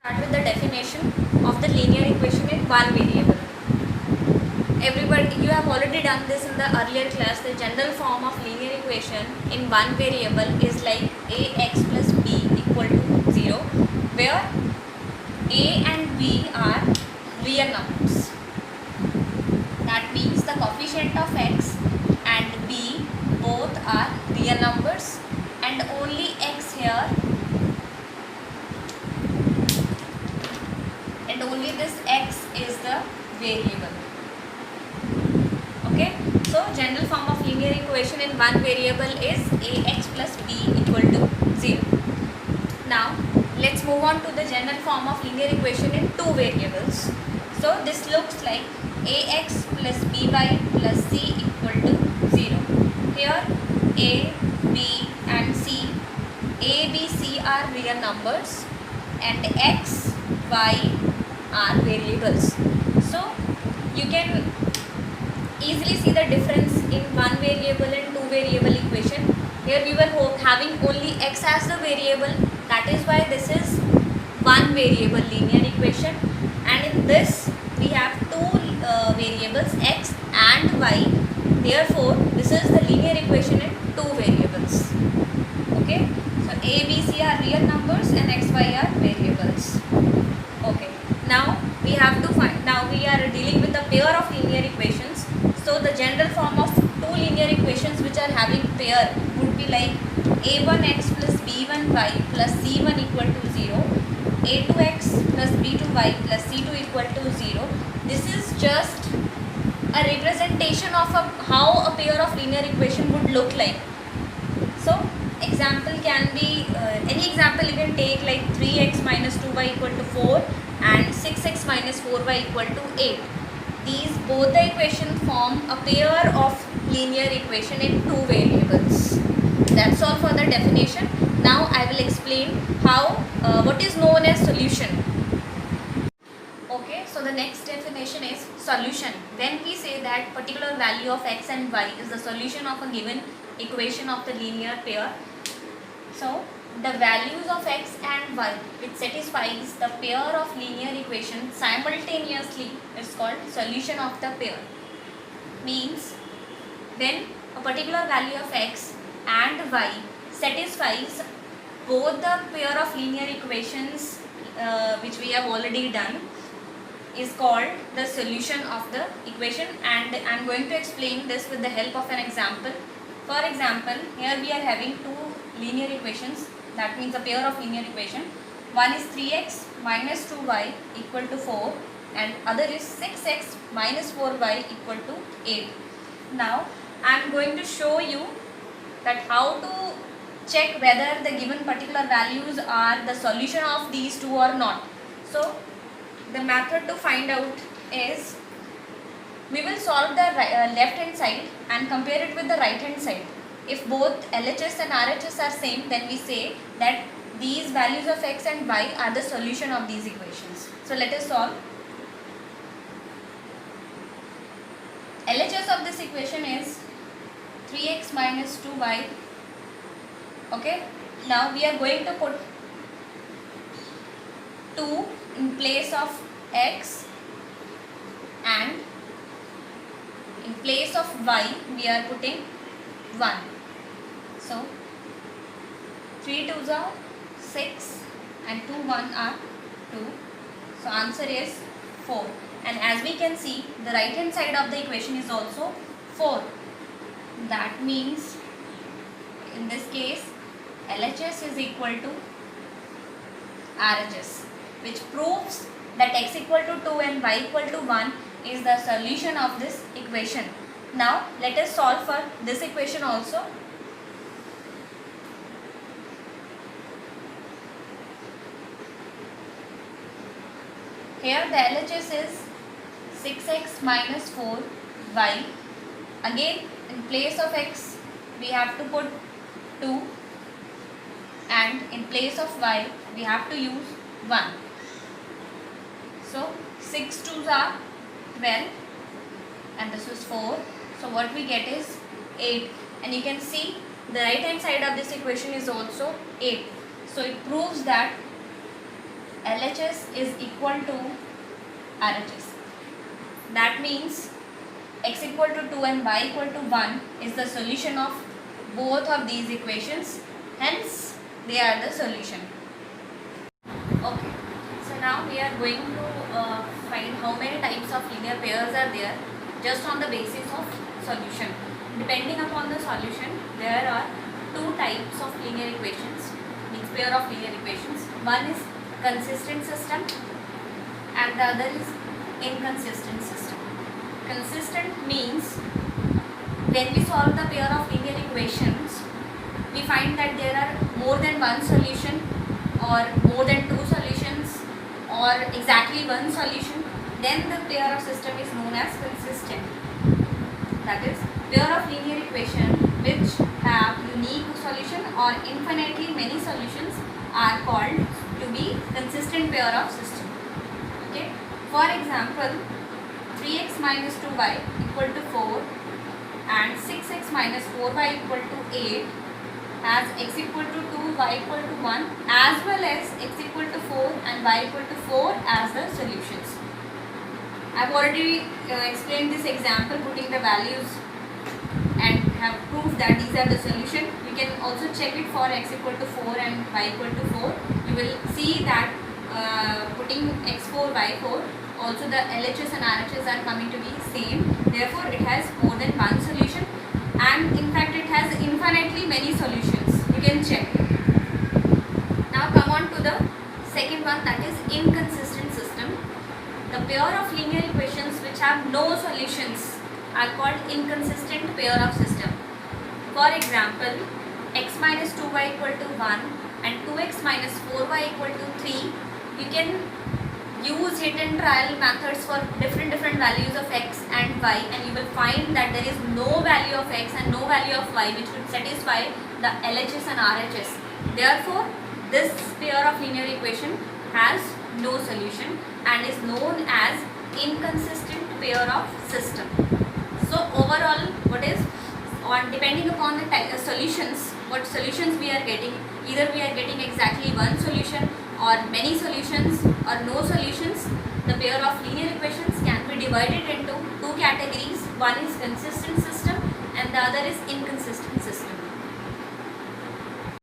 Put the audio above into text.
Start with the definition of the linear equation in one variable. Everybody, you have already done this in the earlier class. The general form of linear equation in one variable is like ax plus b equal to 0, where a and b are real numbers. That means the coefficient of x and b both are real numbers, and only x here, and only this x is the variable. Okay, so general form of linear equation in one variable is ax plus b equal to 0. Now let's move on to the general form of linear equation in two variables. So this looks like ax plus by plus c equal to 0. Here a, b and c, a, b, c are real numbers and x, y are variables. So you can easily see the difference in one variable and two variable equation. Here we were having only x as the variable, that is why this is one variable linear equation, and in this we have two variables x and y, therefore this is the linear equation in two variables. Okay, so a, b, c are real numbers and x, y are variables. Okay, now we have to find, now we are dealing with a pair of linear equations. So the general form of two linear equations which are having pair would be like a1x plus b1y plus c1 equal to 0, a2x plus b2y plus c2 equal to 0. This is just a representation of how a pair of linear equation would look like. So example can be any example you can take, like 3x minus 2y equal to 4 and 6x minus 4y equal to 8. These both the equations form a pair of linear equation in two variables. That's all for the definition. Now I will explain how what is known as solution. Okay, so the next definition is solution. When we say that particular value of x and y is the solution of a given equation of the linear pair, so the values of x and y which satisfies the pair of linear equation simultaneously is called solution of the pair. Means when a particular value of x and y satisfies both the pair of linear equations which we have already done is called the solution of the equation, and I am going to explain this with the help of an example. For example, here we are having two linear equations, that means a pair of linear equation. One is 3x minus 2y equal to 4 and other is 6x minus 4y equal to 8. Now I am going to show you that how to check whether the given particular values are the solution of these two or not. So the method to find out is, we will solve the left hand side and compare it with the right hand side. If both LHS and RHS are same, then we say that these values of x and y are the solution of these equations. So let us solve. LHS of this equation is 3x minus 2y. Okay, now we are going to put 2 in place of x and in place of y we are putting 1. So 3 2s are 6 and 2 1 are 2. So answer is 4. And as we can see, the right hand side of the equation is also 4. That means in this case LHS is equal to RHS, which proves that x equal to 2 and y equal to 1 is the solution of this equation. Now let us solve for this equation also. Here the LHS is 6x minus 4y. Again in place of x we have to put 2 and in place of y we have to use 1. So 6 2s are 12 and this is 4. So what we get is 8, and you can see the right hand side of this equation is also 8. So it proves that LHS is equal to RHS. That means x equal to 2 and y equal to 1 is the solution of both of these equations. Hence, they are the solution. Okay. So now we are going to find how many types of linear pairs are there just on the basis of solution. Depending upon the solution, there are two types of linear equations, means pair of linear equations. One is consistent system and the other is inconsistent system. Consistent means when we solve the pair of linear equations, we find that there are more than one solution or more than two solutions or exactly one solution, then the pair of system is known as consistent. That is, pair of linear equation which have unique solution or infinitely many solutions are called to be consistent pair of system. Okay. For example, 3x minus 2y equal to 4 and 6x minus 4y equal to 8 as x equal to 2, y equal to 1 as well as x equal to 4 and y equal to 4 as the solutions. I have already explained this example putting the values and have proved that these are the solution. You can also check it for x equal to 4 and y equal to 4. You will see that putting x4, y4, also the LHS and RHS are coming to be same. Therefore, it has more than one solution and in fact it has infinitely many solutions. You can check. Now come on to the second one, that is inconsistent system. The pair of linear equations which have no solutions are called inconsistent pair of system. For example, x minus 2y equal to 1 and 2x minus 4y equal to 3. You can use hit and trial methods for different values of x and y, and you will find that there is no value of x and no value of y which would satisfy the LHS and RHS. Therefore, this pair of linear equation has no solution and is known as inconsistent pair of system. So overall, what is on depending upon the solutions, what solutions we are getting, either we are getting exactly one solution or many solutions or no solutions. The pair of linear equations can be divided into two categories. One is consistent system and the other is inconsistent